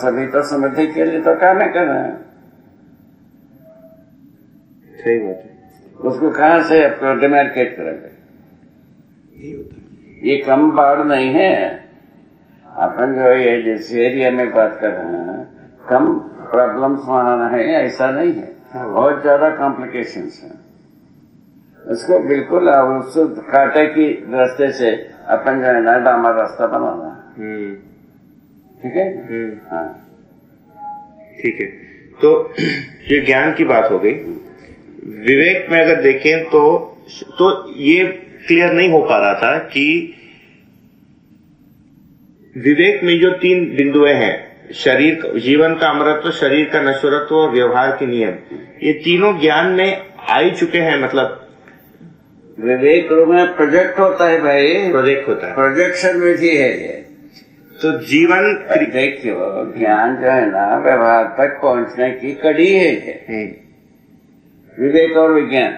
सभी तो समृद्धि के लिए तो काम कर रहे हैं। सही बात है। उसको कहाँ से आपको डिमार्केट करेंगे? यही होता है। ये कम बाढ़ नहीं है। अपन जो ये जिस एरिया में बात कर रहे हैं, कम प्रॉब्लम्स वहाँ है ऐसा नहीं है, बहुत ज्यादा कॉम्प्लिकेशंस हैं। उसको बिल्कुल उस कांटे की रास्ते से अपन जो है ना डामर रास्ता बनाना है। ठीक है। हाँ ठीक है। तो ये ज्ञान की बात हो गई। विवेक में अगर देखें तो ये क्लियर नहीं हो पा रहा था कि विवेक में जो 3 बिंदुएं हैं, शरीर, जीवन का अमरत्व, शरीर का नश्वरत्व और व्यवहार के नियम, ये तीनों ज्ञान में आ ही चुके हैं। मतलब विवेक में प्रोजेक्ट होता है भाई, प्रोजेक्ट होता है, प्रोजेक्शन विधि है ये। तो जीवन देखियो, ज्ञान जो है ना व्यवहार तक पहुंचने की कड़ी है ये, विवेक और विज्ञान।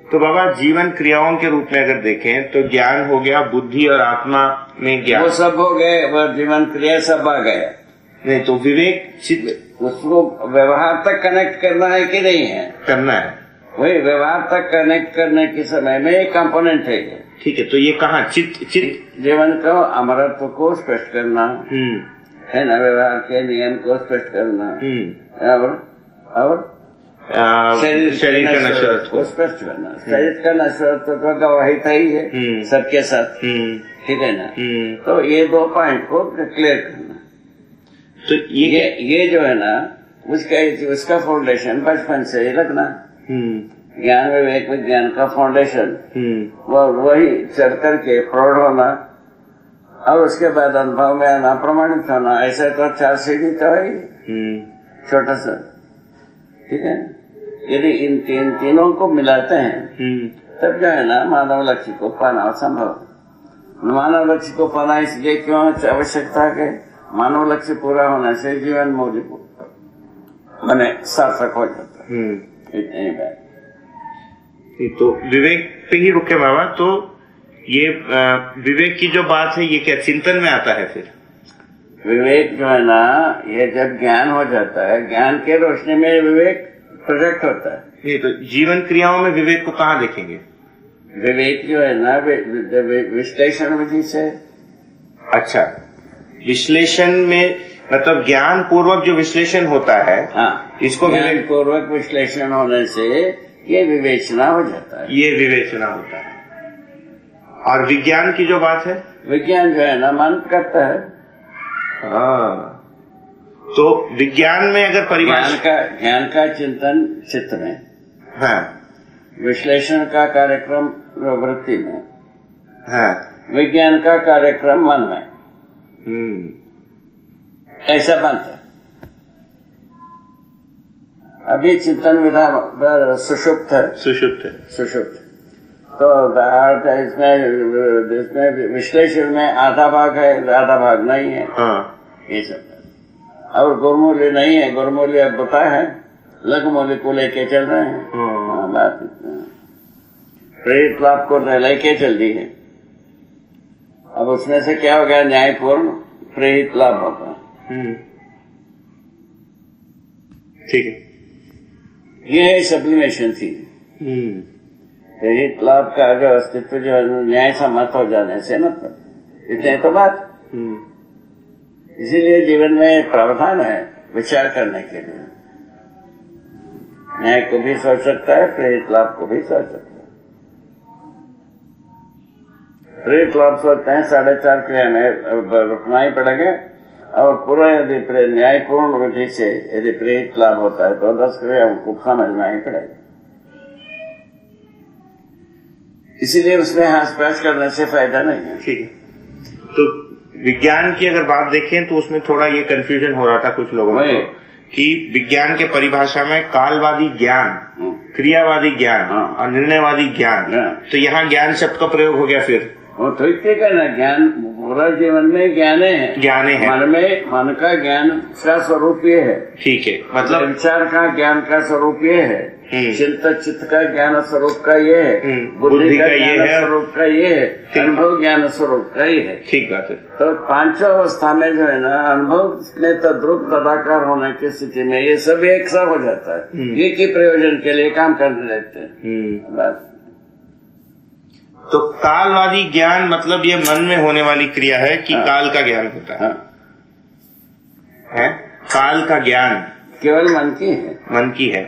तो बाबा जीवन क्रियाओं के रूप में अगर देखें तो ज्ञान हो गया बुद्धि और आत्मा में ज्ञान, वो सब हो गए, वो जीवन क्रिया सब आ गया। नहीं तो विवेक उसको व्यवहार तक कनेक्ट करना है कि नहीं है? करना है। वही व्यवहार तक कनेक्ट करने के समय में एक कंपोनेंट है ये। ठीक है। तो ये कहाँ चित्त जीवन को अमरत्व को स्पष्ट करना है ना, व्यवहार के नियम को स्पष्ट करना, और शरीर का नश्वरत्व को स्पष्ट करना। शरीर का नश्वरत्व का गवाही था ही है सबके साथ, ठीक है ना। तो ये 2 पॉइंट को क्लियर करना। तो ये जो है ना उसका फाउंडेशन बचपन से ही लगना। ज्ञान विवेक विज्ञान का फाउंडेशन वही चढ़ करके प्रौढ़ होना और उसके बाद अनुभव में आना, प्रमाणित होना। ऐसे तो 4 सीढ़ी तो है छोटा सा, ठीक है। यदि इन तीनों को मिलाते हैं तब जो है ना मानव लक्ष्य को पाना संभव। मानव लक्ष्य को पाना इसलिए क्यों आवश्यकता है? मानव लक्ष्य पूरा होने से जीवन मूल्य मैंने सार्थक हो जाता है। इतनी बात। तो विवेक पे ही रुके बाबा। तो ये विवेक की जो बात है ये क्या चिंतन में आता है? फिर विवेक जो है ना, ये जब ज्ञान हो जाता है, ज्ञान के रोशनी में विवेक प्रोजेक्ट होता है। नहीं तो जीवन क्रियाओं में विवेक को कहाँ देखेंगे? विवेक जो है ना विश्लेषण विधि से। अच्छा, विश्लेषण में मतलब ज्ञान पूर्वक जो विश्लेषण होता है, हाँ, इसको विवेक पूर्वक विश्लेषण होने से ये विवेचना हो जाता है। ये विवेचना होता है। और विज्ञान की जो बात है, विज्ञान जो है ना मन करता है। हाँ, तो विज्ञान में अगर ज्ञान का चिंतन चित्त में, हाँ, विश्लेषण का कार्यक्रम वृत्ति में, हाँ, विज्ञान का कार्यक्रम मन में, ऐसा बनता है। अभी चिंतन विधा सुषुप्त है। तो इसमें विश्लेषण में आधा भाग है, आधा भाग नहीं है। ये सब और गुरमूल्य नहीं है। गुरमूल्य अब बता है, लघु मूल्य को लेके चल रहे हैं। बात इतना प्रेरित लाभ को लेके चल दी है। अब उसमें से क्या हो गया? न्यायपूर्ण प्रेरित लाभ होगा। ठीक है। ये है सब्लिमेशन थी। प्रेरित लाभ का जो अस्तित्व जो है न्याय सम्मत हो जाने से मतलब इतने तो बात। इसीलिए जीवन में प्रावधान है विचार करने के लिए। न्याय को भी सोच सकता है, प्रेरित लाभ को भी सोच सकता है। प्रेरित लाभ सोचते हैं 4.5 क्रिया में रुकना ही पड़ेगा, और पूरा यदि न्यायपूर्ण विधि से यदि प्रेरित लाभ होता है तो 10 क्रियाओं को समझना ही पड़ेगा। इसीलिए उसमें हाथ पास करने से फायदा नहीं है। ठीक है। तो विज्ञान की अगर बात देखें तो उसमें थोड़ा ये कंफ्यूजन हो रहा था कुछ लोगों को कि विज्ञान के परिभाषा में कालवादी ज्ञान, क्रियावादी ज्ञान और निर्णयवादी ज्ञान। तो यहाँ ज्ञान शब्द का प्रयोग हो गया। फिर वो ठीक है ना, ज्ञान पूरा जीवन में ज्ञान है, ज्ञान है, मन का ज्ञान का स्वरूप ये है। ठीक है, मतलब विचार का ज्ञान का स्वरूप ये है, चित्त का ज्ञान स्वरूप का ये है, बुद्धि का ज्ञान स्वरूप का ये है, अनुभव ज्ञान स्वरूप का ये है। ठीक बात है। तो पांचों अवस्था में जो है ना, अनुभव में तद्रूप तदाकार होने की स्थिति में ये सब एक सा हो जाता है। एक ही प्रयोजन के लिए काम करने लगते हैं। बस। तो कालवादी ज्ञान मतलब ये मन में होने वाली क्रिया है कि काल का ज्ञान होता है? है काल का ज्ञान केवल मन की है, मन की है।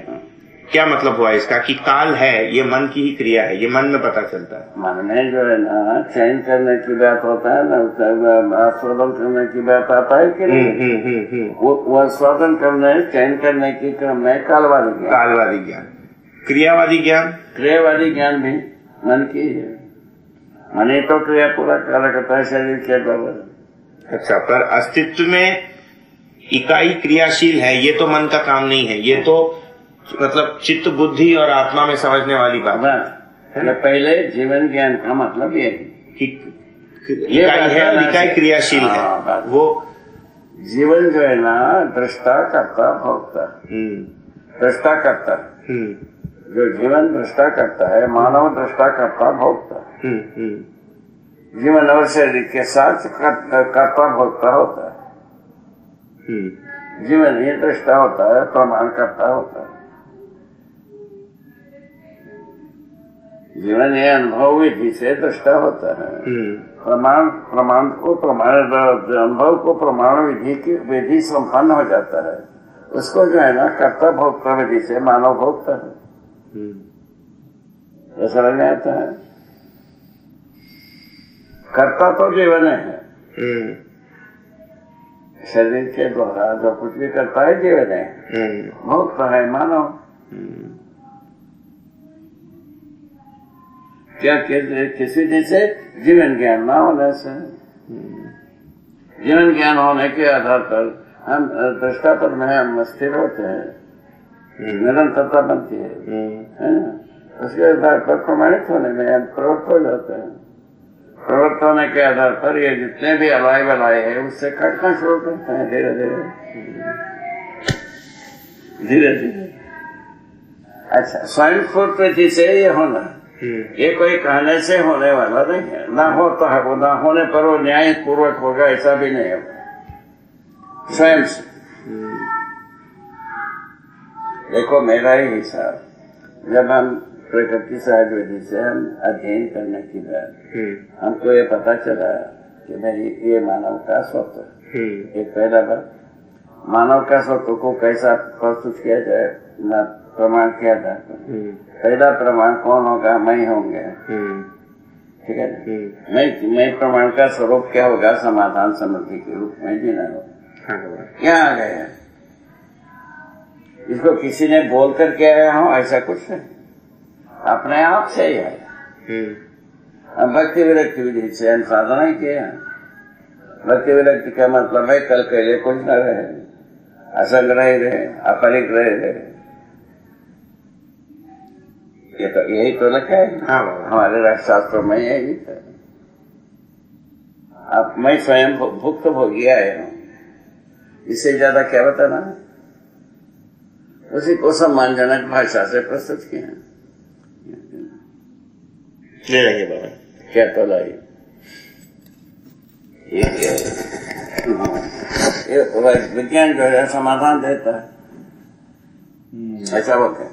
क्या मतलब हुआ इसका कि काल है, ये मन की ही क्रिया है, ये मन में पता चलता है। मन में जो है ना चयन करने की बात होता है ना, आस्वादन करने की बात आता है कि नहीं? वो आस्वादन करने चयन करने की क्रम में कालवादी ज्ञान। क्रियावादी ज्ञान भी मन की है। मन ही तो क्रिया पूरा कार्य करता है शरीर के द्वारा। अच्छा, पर अस्तित्व में इकाई क्रियाशील है, ये तो मन का काम नहीं है, ये तो मतलब चित्त बुद्धि और आत्मा में समझने वाली बात है। पहले जीवन ज्ञान का मतलब ये कि इकाई है और इकाई क्रियाशील है। वो जीवन जो है ना दृष्टा करता भोक्ता, दृष्टा करता, जो जीवन दृष्टा करता है, मानव दृष्टा करता भोक्ता, जीवन और शरीर के साथ कर्ता भोक्ता होता है। जीवन ही दृष्टा होता है, प्रमाण करता होता है। जीवन ये अनुभव विधि से दृष्टा होता है। प्रमाण को अनुभव को प्रमाण विधि संपन्न हो जाता है। उसको जो है ना कर्ता भोक्ता विधि से मानव भोक्ता है। ये समझ में आता है? कर्ता तो जीवन है, शरीर के द्वारा जो कुछ भी करता है जीवन है, भोक्ता है मानव। क्या किसी जैसे जीवन ज्ञान ना होने से, जीवन ज्ञान होने के आधार पर हम दृष्टा पर में हम स्थिर होते हैं, निरंतरता बनती है। उसके आधार पर प्रमाणित होने में हम प्रवृत्त हो जाते हैं। प्रवृत्त होने के आधार पर ये जितने भी अलाय बलाय है उससे कटना शुरू करते हैं धीरे धीरे। अच्छा, स्वयं स्फूर्ति से ये होना, ये कोई कहने से होने वाला नहीं है। ना होता है वो, ना होने पर वो न्याय पूर्वक होगा ऐसा भी नहीं होगा। स्वयं से देखो, मेरा ही हिसाब, जब हम प्रकृति सहज विधि से हम अध्ययन करने की बात, हमको ये पता चला कि भाई ये मानव का स्वत्व, एक पहला बात, मानव का स्वत्व को कैसा प्रस्तुत किया जाए ना प्रमाण किया जाता है। पहला प्रमाण कौन होगा? मैं होंगे, ठीक है ना? मैं प्रमाण का स्वरूप क्या होगा? समाधान समृद्धि के रूप में जीना होगा। क्या आ गया? इसको किसी ने बोल कर के आया हो ऐसा कुछ नहीं, अपने आप से ही आया। भक्ति विरक्ति विधि से हम साधना ही किए हैं। भक्ति विरक्ति का मतलब है कल के लिए कुछ न रहे, असंग रहे, अपरिक रहे। ये तो यही तो लिखा है हमारे शास्त्रों में, यही है। अब मैं स्वयं भुक्त भोगी आया हूँ, इससे ज्यादा क्या बताना है? उसी को सम्मानजनक भाषा से प्रस्तुत किया है। ले लेंगे बाबा, क्या तो लाई ये विज्ञान जो है समाधान देता है, ऐसा होता है।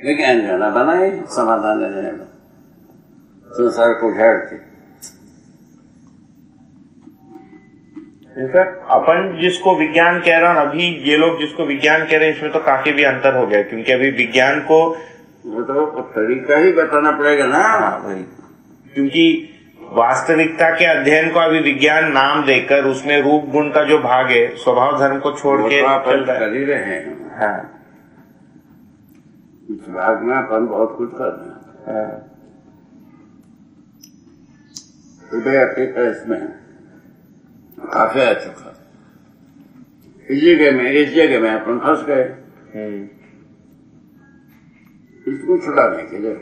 विज्ञान जो ना बनाए समाधान देने में संसार को झाड़ के। अपन जिसको विज्ञान कह रहे हैं, अभी ये लोग जिसको विज्ञान कह रहे हैं, इसमें तो काफी भी अंतर हो गया, क्योंकि अभी विज्ञान को तो तरीका ही बताना पड़ेगा ना भाई, क्योंकि वास्तविकता के अध्ययन को अभी विज्ञान नाम देकर उसमें रूप गुण का जो भाग है, स्वभाव धर्म को छोड़ के कर ही रहे हैं। हाँ, इस भाग में अपन बहुत कुछ कर रहे हैं। इसमें काफी आ चुका, इस जगह में अपन फंस गए। इसको छुड़ाने के लिए।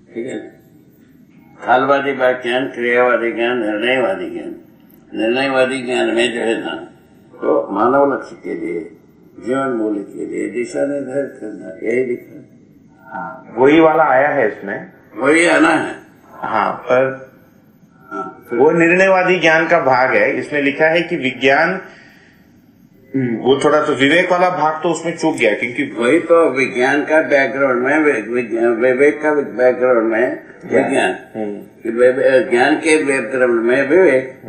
ठीक है, कालवादी व्याख्यान, क्रियावादी ज्ञान, निर्णयवादी ज्ञान। निर्णयवादी ज्ञान में जो है ना, तो मानव लक्ष्य के लिए, जीवन मूल्य के लिए दिशा निर्धारित करना, यही लिखा। हाँ, वही वाला आया है इसमें, वही आना है। हाँ, पर वो निर्णयवादी ज्ञान का भाग है। इसमें लिखा है कि विज्ञान, वो थोड़ा तो विवेक वाला भाग तो उसमें चूक गया, क्योंकि वही तो विज्ञान का बैकग्राउंड में, विवेक का बैकग्राउंड में विज्ञान, ज्ञान के बैकग्राउंड में विवेक,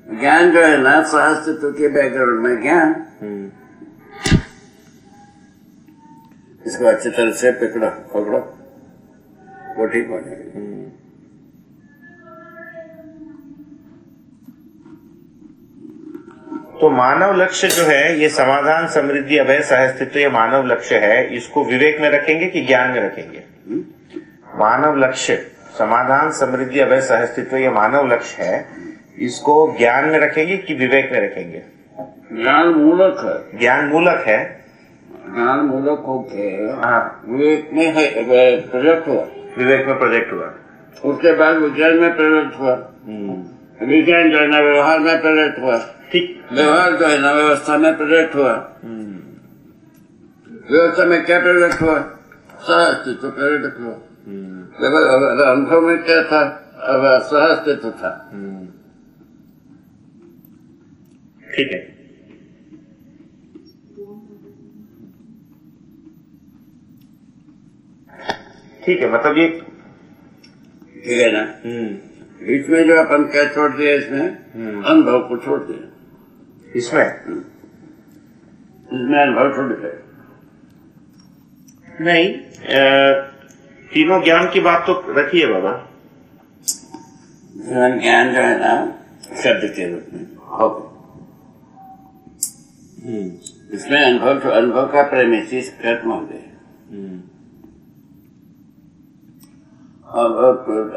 ज्ञान जो है ना सहअस्तित्व के बैकग्राउंड में ज्ञान। इसको अच्छी तरह से पकड़ो, वो ठीक हो जाएगा। तो मानव लक्ष्य जो है, ये समाधान, समृद्धि, अभय, सहअस्तित्व, ये मानव लक्ष्य है। इसको विवेक में रखेंगे कि ज्ञान में रखेंगे? मानव लक्ष्य, समाधान, समृद्धि, अभय, सहअस्तित्व, ये मानव लक्ष्य है। इसको ज्ञान में रखेंगे कि विवेक में रखेंगे? ज्ञान मूलक है। ज्ञान मूलक है। ज्ञान मूलक होके हाँ, विवेक में प्रोजेक्ट हुआ, विवेक में प्रोजेक्ट हुआ, उसके बाद विज्ञान में प्रोजेक्ट हुआ, विज्ञान जो है ना व्यवहार में प्रोजेक्ट हुआ, ठीक, व्यवहार जो है ना व्यवस्था में प्रोजेक्ट हुआ, व्यवस्था में क्या प्रोजेक्ट हुआ? सहअस्तित्व प्रोजेक्ट हुआ। अनुभव में क्या था? सहअस्तित्व था। ठीक है। ठीक है, मतलब ये ठीक है ना। इसमें जो अपन क्या छोड़ दिया, इसमें अनुभव को छोड़ दिया। इसमें अनुभव छोड़ दिया नहीं, तीनों ज्ञान की बात तो रखी है बाबा। ज्ञान जो है ना शब्द के रूप में हो, इसमें अनुभव का प्रेमिसिस खत्म हो गया।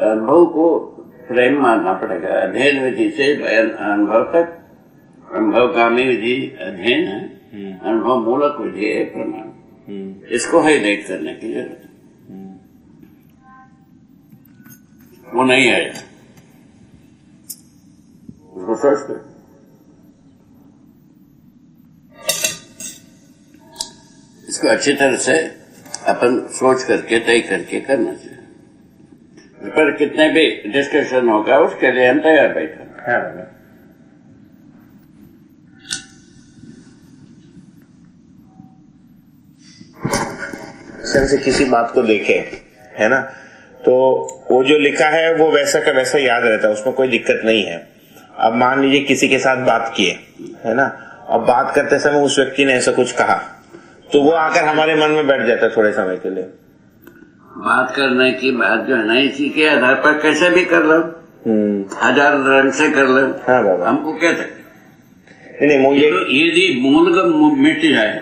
अनुभव को प्रेम मानना पड़ेगा। अध्ययन विधि से अनुभव तक, अनुभवगामी विधि अध्ययन है, अनुभव मूलक विधि है प्रमाण। इसको हाईलाइट करने की जरूरत है। वो नहीं आया, उसको सोचते इसको अच्छी तरह से अपन सोच करके तय करके करना चाहिए। पर कितने भी डिस्कशन होगा उसके लिए हम तैयार बैठे हैं। से किसी बात को देखे, है ना, तो वो जो लिखा है वो वैसा का वैसा याद रहता है, उसमें कोई दिक्कत नहीं है। अब मान लीजिए किसी के साथ बात किए, है ना, अब बात करते समय उस व्यक्ति ने ऐसा कुछ कहा, तो वो आकर हमारे मन में बैठ जाता है थोड़े समय के लिए। बात करने की बात जो है ना, इसी के आधार पर कैसे भी कर लो, 1000 रंग से कर लो। हाँ बाबा, हमको क्या सकते नहीं, यदि मूल का मिट जाए,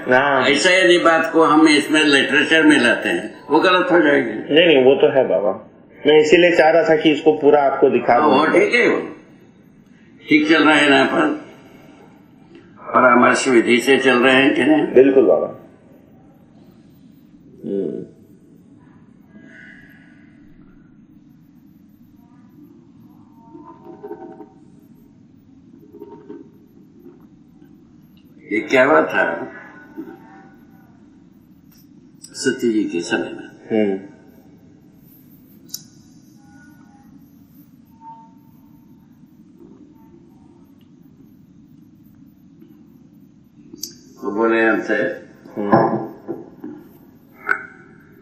ऐसा यदि बात को हम इसमें लिटरेचर में लाते हैं, वो गलत हो जाएगी। नहीं, वो तो है बाबा। मैं इसीलिए चाह रहा था कि इसको पूरा आपको दिखा दूं। ठीक है, वो ठीक चल रहा है ना, पर परामर्श विधि से चल रहे हैं कि नहीं? बिल्कुल बाबा। ये क्या हुआ था सती जी के समय में? वो बोले हमसे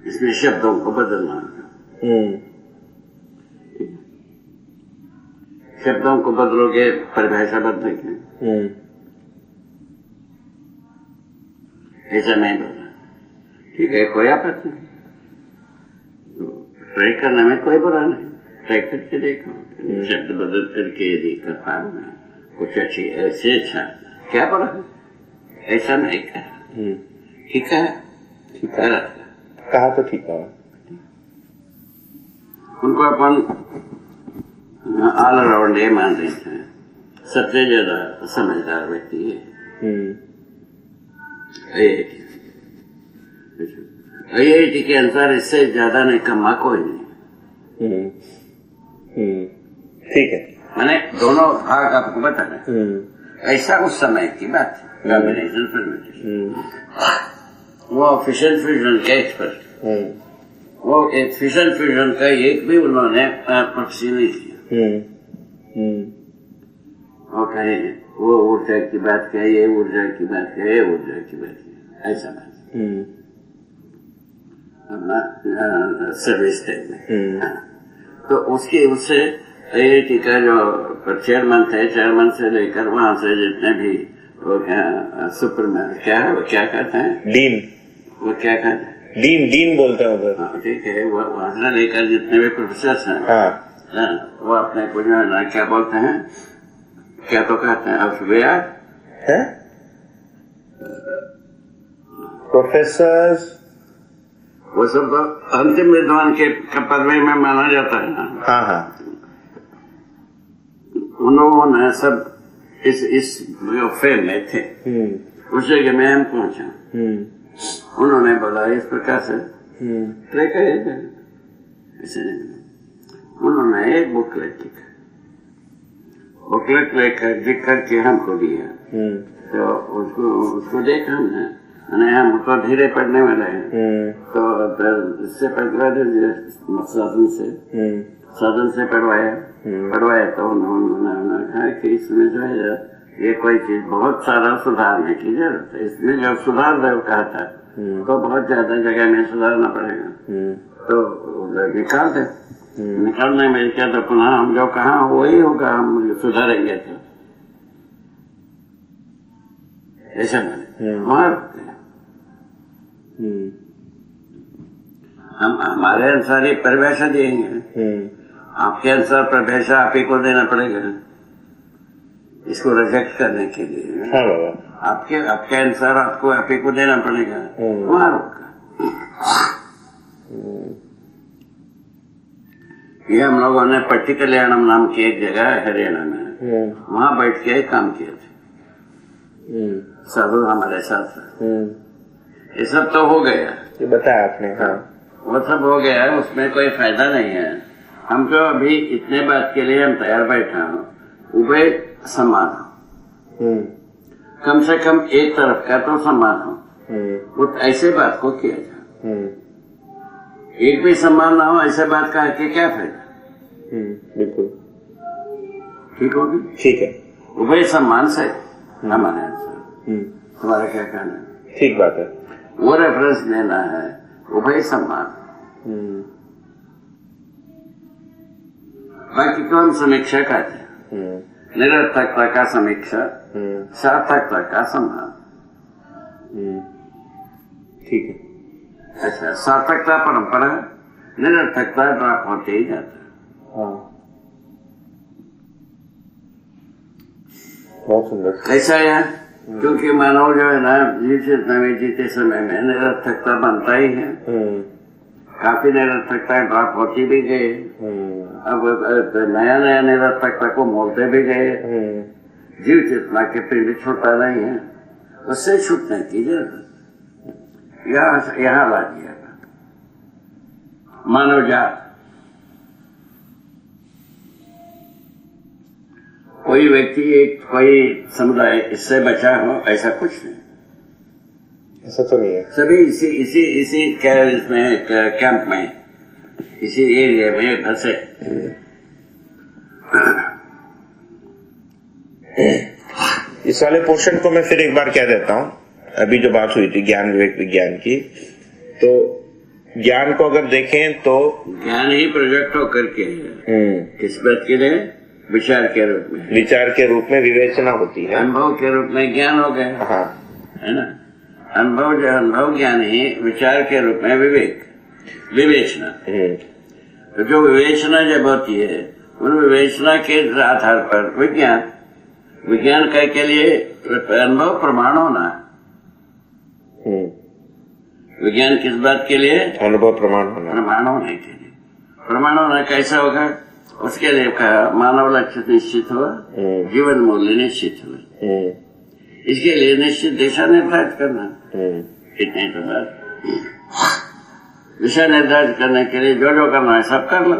इसमें शब्दों को बदलना, शब्दों को बदलोगे परिभाषा बदलेगी। ऐसा नहीं बोला, ठीक है, कोई आपत्ति नहीं, तो ट्राई करने में कोई बुरा नहीं, ट्राई करके देखो, शब्द बदल करके यदि कर पाओ ना कुछ अच्छी, ऐसे अच्छा क्या बुरा है, ऐसा नहीं कहा, ठीक है, कहा तो ठीक है। उनको अपन ऑल अराउंड ये मान रहे थे सबसे ज्यादा समझदार व्यक्ति है IIT के अनुसार इससे ज्यादा नहीं कमा कोई नहीं। ठीक है, मैंने दोनों भाग आपको बता रहे। ऐसा उस समय की बात है। कॉम्बिनेशन फर्मेंटेशन वो फिशन फ्यूजन के एक्सपर्ट, वो एक फिशन फ्यूजन का एक भी उन्होंने पक्षी नहीं किया। वो कहे वो ऊर्जा की बात कहे, ये ऊर्जा की बात कहे, ये ऊर्जा की बात कहे, ऐसा बात अपना सर्विस टाइप में। तो उसके उससे IIT का जो चेयरमैन थे, चेयरमैन से लेकर वहां से जितने भी वो क्या सुपरमैन क्या है, वो क्या कहते हैं, डीन, वो क्या कहते हैं, डीन बोलते हैं उधर। हाँ ठीक है, वो वहां से लेकर जितने भी प्रोफेसर हैं, हाँ, वो अपने को जो है ना क्या बोलते हैं, क्या तो कहते हैं अल्फबेट है, प्रोफेसर, वो सब अंतिम विद्वान के पदवी में माना जाता है ना। हाँ हाँ, उन्होंने सब इस फेम में थे। उस जगह में हम पहुंचा, उन्होंने बोला इस प्रकार से ट्राई करिए। उन्होंने एक बुकलेट लिखा, बुकलेट लेकर लिख करके हमको दिया। तो उसको देखा हमने, हम तो धीरे पढ़ने वाले हैं, तो इससे साधन से पढ़वाया तो उन्होंने कहा कि इसमें जो है ये कोई चीज बहुत सारा सुधारने की जरूरत है। इसमें जब सुधार देव कहा था तो बहुत ज्यादा जगह में सुधारना पड़ेगा, तो निकाल दे। निकालने में क्या, तो पुनः हम जो कहा वही होगा, हम सुधारेंगे तो ऐसा मैंने हम हमारे अनुसार ही परिभाषा देंगे, आपके अनुसार परिभाषा आप ही को देना पड़ेगा इसको रिजेक्ट करने के लिए। हाँ बाबा, आपके अनुसार आपको आप ही को देना पड़ेगा। वहां रोका ये हम लोगों ने पट्टी कल्याणम नाम की एक जगह है हरियाणा में, वहां बैठ के काम किए थे, साधु हमारे साथ। ये सब तो हो गया, ये बताया आपने। हाँ, वो सब हो गया, उसमें कोई फायदा नहीं है। हम जो अभी इतने बात के लिए हम तैयार बैठा हूँ, उभय समान हो, कम से कम एक तरफ का तो समान हो, वो ऐसे बात को किया जाए। एक भी समान ना हो ऐसे बात का के क्या फायदा। बिल्कुल ठीक होगी, ठीक है, उभय सम्मान से हमारे अनुसार। तुम्हारा क्या कहना है? ठीक बात है, वो रेफरेंस लेना है, उभय सम्मान। बाकी को हम समीक्षा कहते हैं, निरर्थकता का समीक्षा, सार्थकता का सम्मान। ठीक है, अच्छा, सार्थकता परंपरा, निरर्थकता ड्रॉप होते ही जाता है। हाँ, बहुत सुंदर। ऐसा है क्योंकि मानव जो है ना जीते समय में निरर्थकता बनता ही है, काफी निरर्थकता ड्रॉप होती भी गई। अब नया नया निरर्थकता को मोड़ते भी गए। जीव चेतना के पिंड छूटा नहीं है, उससे छूटने की जरूरत यहाँ ला दिया मानव जात। कोई व्यक्ति एक कोई समुदाय इससे बचा हो ऐसा कुछ नहीं, ऐसा तो नहीं है। सभी इसी इसमें कैंप में, इसी एरिया में फंसे। इस वाले पोर्शन को मैं फिर एक बार कह देता हूँ। अभी जो बात हुई थी ज्ञान विवेक विज्ञान की, तो ज्ञान को अगर देखें तो ज्ञान ही प्रोजेक्ट होकर के किस बात के लिए, विचार के रूप में, विचार के रूप में विवेचना होती है, अनुभव के रूप में ज्ञान हो गया। हाँ, है ना, अनुभव ज्ञान ही विचार के रूप में विवेचना। तो जो विवेचना जब होती है, उन विवेचना के आधार पर विज्ञान के लिए अनुभव प्रमाण होना है। विज्ञान किस बात के लिए? अनुभव प्रमाण होना, प्रमाण होने के लिए। प्रमाण होना कैसा होगा? उसके लिए कहा मानव लक्ष्य निश्चित हुआ, जीवन मूल्य निश्चित हुए। इसके लिए निश्चित दिशा निर्धारित करना, इतने तो बात। दिशा निर्धारित करने के लिए जो जो करना है सब कर लो।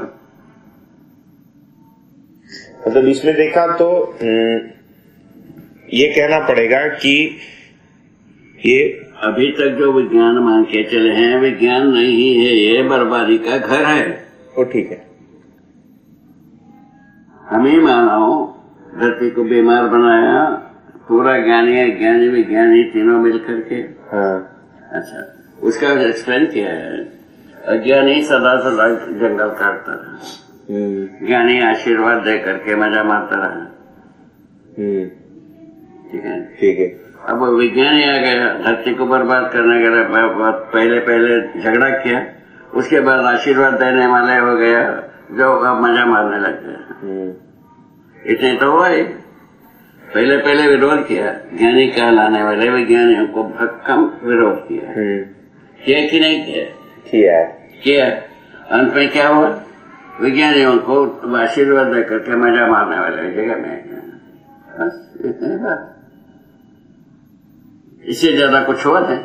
मतलब इसमें देखा तो ये कहना पड़ेगा कि ये अभी तक जो विज्ञान मान के चले हैं, विज्ञान नहीं है, ये बर्बादी का घर है। वो ठीक है, हम ही मानव धरती को बीमार बनाया, पूरा ज्ञानी अज्ञानी विज्ञानी तीनों मिलकर के। हाँ। अच्छा, उसका एक्सप्लेन किया है। अज्ञानी सदा सदा जंगल काटता रहा, ज्ञानी आशीर्वाद दे करके मजा मारता रहा। ठीक है, ठीक है। अब विज्ञानी आ गया, धरती को बर्बाद करने के लिए पहले झगड़ा किया, उसके बाद आशीर्वाद देने वाले हो गया जो अब मजा मारने लग गया। इतने तो हुआ ही। पहले विरोध किया, ज्ञानी कहलाने वाले विज्ञानियों को भक्कम विरोध किया। किया कि नहीं किया? किया। अंत में क्या हुआ? विज्ञानियों को आशीर्वाद दे करके मजा मारने वाले जगह में, बस इतनी बात। इससे ज्यादा कुछ हुआ नहीं।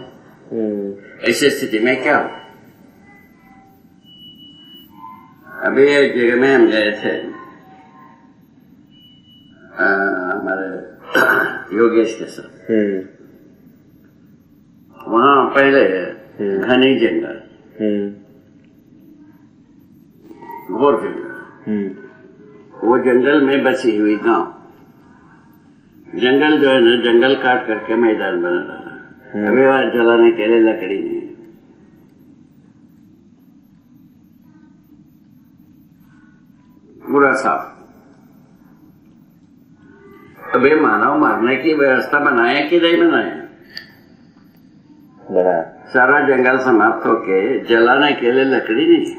ऐसी स्थिति में क्या हो? अभी एक जगह में हम गए थे, हमारे योगेश के साथ। वहाँ पहले घनी जंगल, घोर जंगल, वो जंगल में बसी हुई गांव। जंगल जो है ना, जंगल काट करके मैदान बना रहा। अभी वहां जलाने के लिए लकड़ी नहीं, पूरा साफ। अभी मानव मारने की व्यवस्था बनाया कि नहीं बनाया? सारा जंगल समाप्त होके जलाने के लिए लकड़ी नहीं,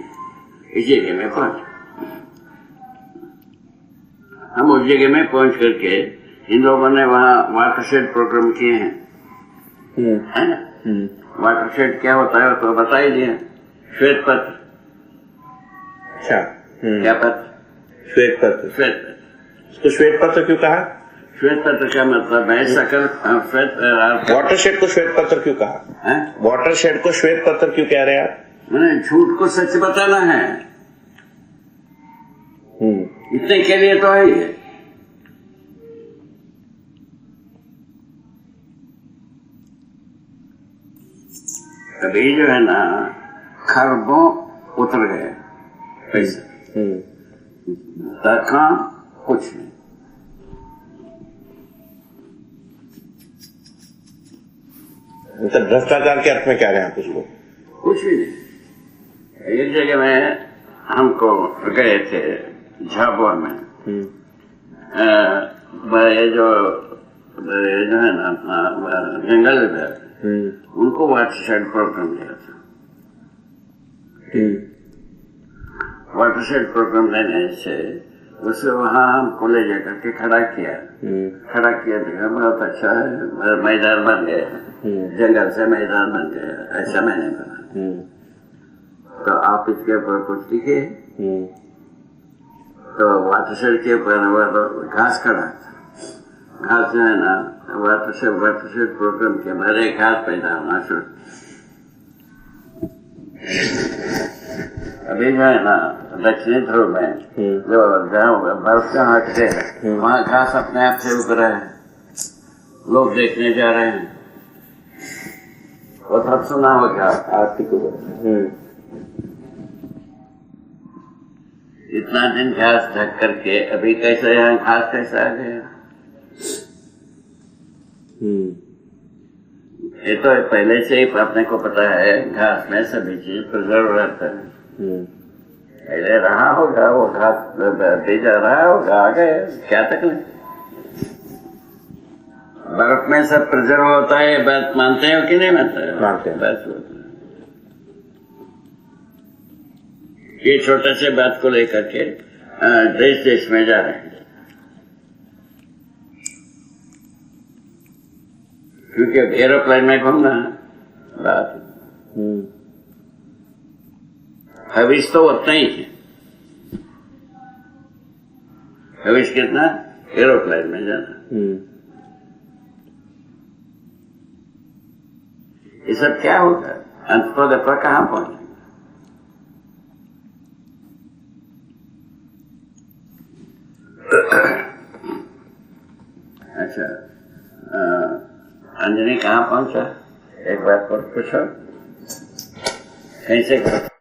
इस जगह में पहुंच। हम उस जगह में पहुंच करके इन लोगों ने वहाँ वाटरशेड प्रोग्राम किए हैं, है ना? वाटरशेड क्या होता है तो बता ही दिया। श्वेत पत्र। अच्छा, क्या पत्र? श्वेत पत्र। श्वेत पत्र। तो श्वेत पत्र क्यों कहा? श्वेत पत्र का मतलब है सकल श्वेत। वाटरशेड को श्वेत पत्र क्यों कहा? वाटरशेड को श्वेत पत्र क्यों कह रहे हैं आप? मैंने झूठ को सच बताना है, इतने के लिए तो है ही। अभी जो है ना, खरबों उतर गए पैसे, तक कुछ नहीं। मतलब भ्रष्टाचार के अर्थ में कह रहे हैं आप उसको? कुछ भी नहीं। एक जगह में हमको गए थे झाबुआ में, ये जो है ना जंगल विभाग, उनको वाटरशेड प्रोग्राम दिया था। वाटरशेड प्रोग्राम देने से उसे वहाँ हमको ले जाकर के खड़ा किया, देखा बहुत अच्छा है, मैदान बन गया, जंगल से मैदान बन गया, ऐसा मैंने बना। तो आप इसके ऊपर कुछ लिखे, तो वाटरशेड के ऊपर घास खड़ा था। घास जो है ना, वाटरशेड प्रोग्राम के बाद एक घास पैदा होना शुरू। अभी जो है ना, दक्षिणी ध्रुव में जो बर्फ का हटके वहाँ घास अपने आप से उग रहा है, लोग देखने जा रहे हैं। वो सब सुना होगा आरती को। इतना दिन घास ढक करके अभी कैसे यहाँ घास कैसा आ गया? ये तो पहले से ही अपने को पता है, घास में सभी चीज प्रिजर्व रहता है। पहले रहा होगा, वो घास भेजा रहा होगा, आ गए, क्या तकलीफ? बर्फ में सब प्रिजर्व होता है, बात मानते हो कि नहीं मानते? मानते हैं। बस ये छोटे से बात को लेकर के देश देश में जा रहे हैं, क्योंकि अब एरोप्लेन में घूमना बात, भविष्य तो उतना ही है। भविष्य कितना एरोप्लेन में जाना। ये सब क्या होता है? अंत को दफा कहाँ पहुंचे? अच्छा, अंजनी कहाँ पहुंचा? एक बात पर पूछो, कैसे करो?